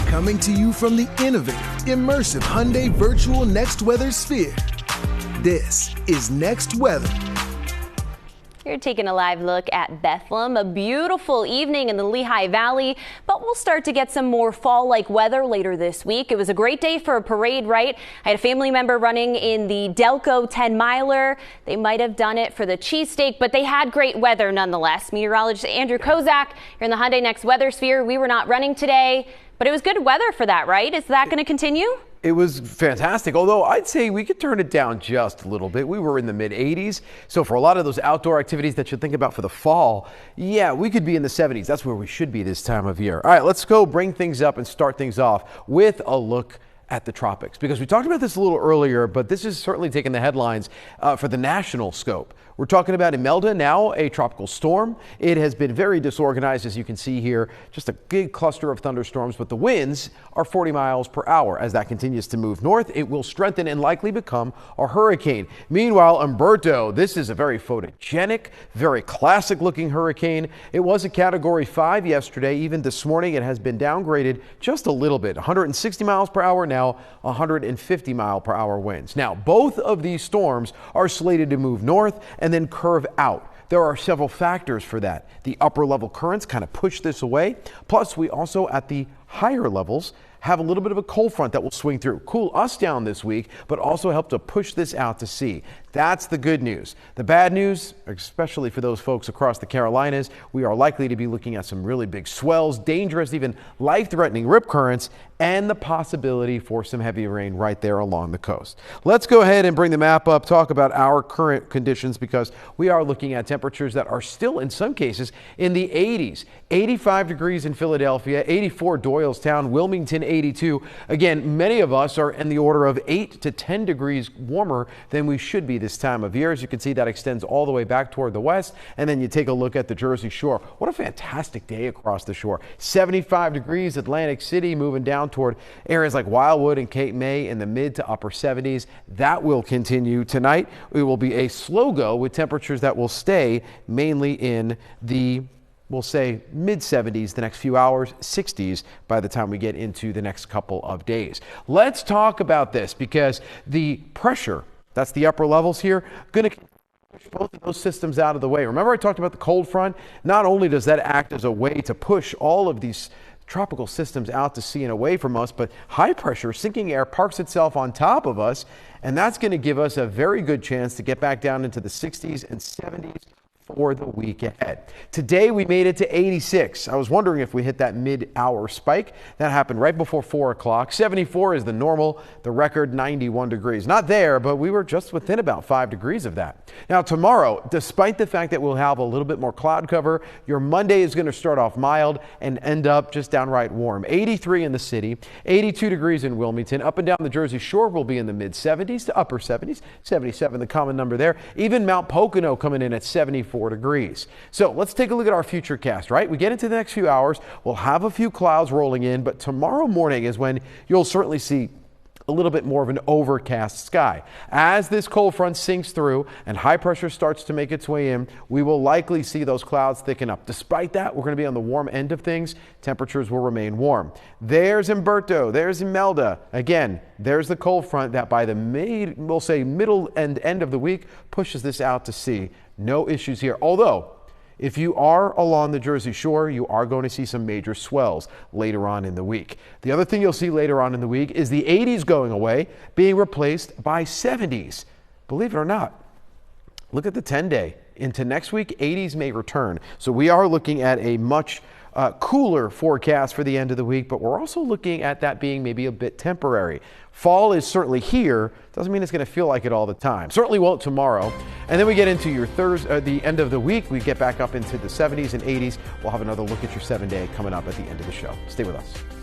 Coming to you from the innovative, immersive Hyundai Virtual Next Weather Sphere. This is Next Weather. You're taking a live look at Bethlehem, a beautiful evening in the Lehigh Valley, but we'll start to get some more fall-like weather later this week. It was a great day for a parade, right? I had a family member running in the Delco 10-miler. They might have done it for the cheesesteak, but they had great weather nonetheless. Meteorologist Andrew Kozak, you're in the Hyundai Next Weather Sphere. We were not running today, but it was good weather for that, right? Is that going to continue? It was fantastic, although I'd say we could turn it down just a little bit. We were in the mid-80s, so for a lot of those outdoor activities that you think about for the fall, yeah, we could be in the 70s. That's where we should be this time of year. All right, let's go bring things up and start things off with a look at the tropics, because we talked about this a little earlier, but this is certainly taking the headlines for the national scope. We're talking about Imelda, now a tropical storm. It has been very disorganized, as you can see here, just a big cluster of thunderstorms, but the winds are 40 miles per hour. As that continues to move north, it will strengthen and likely become a hurricane. Meanwhile, Umberto, this is a very photogenic, very classic looking hurricane. It was a Category 5 yesterday. Even this morning, it has been downgraded just a little bit. 160 miles per hour now, 150 mile per hour winds. Now, both of these storms are slated to move north and then curve out. There are several factors for that. The upper level currents kind of push this away. Plus, we also at the higher levels have a little bit of a cold front that will swing through, cool us down this week, but also help to push this out to sea. That's the good news. The bad news, especially for those folks across the Carolinas, we are likely to be looking at some really big swells, dangerous, even life-threatening rip currents, and the possibility for some heavy rain right there along the coast. Let's go ahead and bring the map up, talk about our current conditions, because we are looking at temperatures that are still in some cases in the 80s. 85 degrees in Philadelphia, 84 Doylestown, Wilmington 82. Again, many of us are in the order of 8 to 10 degrees warmer than we should be this time of year. As you can see, that extends all the way back toward the west. And then you take a look at the Jersey Shore. What a fantastic day across the shore. 75 degrees, Atlantic City, moving down toward areas like Wildwood and Cape May in the mid to upper 70s. That will continue tonight. It will be a slow go with temperatures that will stay mainly in the, we'll say, mid 70s the next few hours, 60s by the time we get into the next couple of days. Let's talk about this, because the pressure, that's the upper levels here, going to push both of those systems out of the way. Remember I talked about the cold front? Not only does that act as a way to push all of these tropical systems out to sea and away from us, but high pressure sinking air parks itself on top of us, and that's going to give us a very good chance to get back down into the 60s and 70s for the week ahead. Today we made it to 86. I was wondering if we hit that mid-hour spike. That happened right before 4 o'clock. 74 is the normal, the record 91 degrees. Not there, but we were just within about 5 degrees of that. Now tomorrow, despite the fact that we'll have a little bit more cloud cover, your Monday is going to start off mild and end up just downright warm. 83 in the city, 82 degrees in Wilmington. Up and down the Jersey Shore will be in the mid 70s to upper 70s, 77 the common number there. Even Mount Pocono coming in at 74 degrees. So let's take a look at our future cast, right? We get into the next few hours. We'll have a few clouds rolling in, but tomorrow morning is when you'll certainly see a little bit more of an overcast sky. As this cold front sinks through and high pressure starts to make its way in, we will likely see those clouds thicken up. Despite that, we're going to be on the warm end of things. Temperatures will remain warm. There's Umberto, there's Imelda. Again, there's the cold front that by the we'll say middle and end of the week pushes this out to sea. No issues here. Although, if you are along the Jersey Shore, you are going to see some major swells later on in the week. The other thing you'll see later on in the week is the 80s going away, being replaced by 70s. Believe it or not, look at the 10-day. Into next week, 80s may return. So we are looking at a much cooler forecast for the end of the week, but we're also looking at that being maybe a bit temporary. Fall is certainly here. Doesn't mean it's going to feel like it all the time. Certainly won't tomorrow. And then we get into your the end of the week. We get back up into the 70s and 80s. We'll have another look at your 7-day coming up at the end of the show. Stay with us.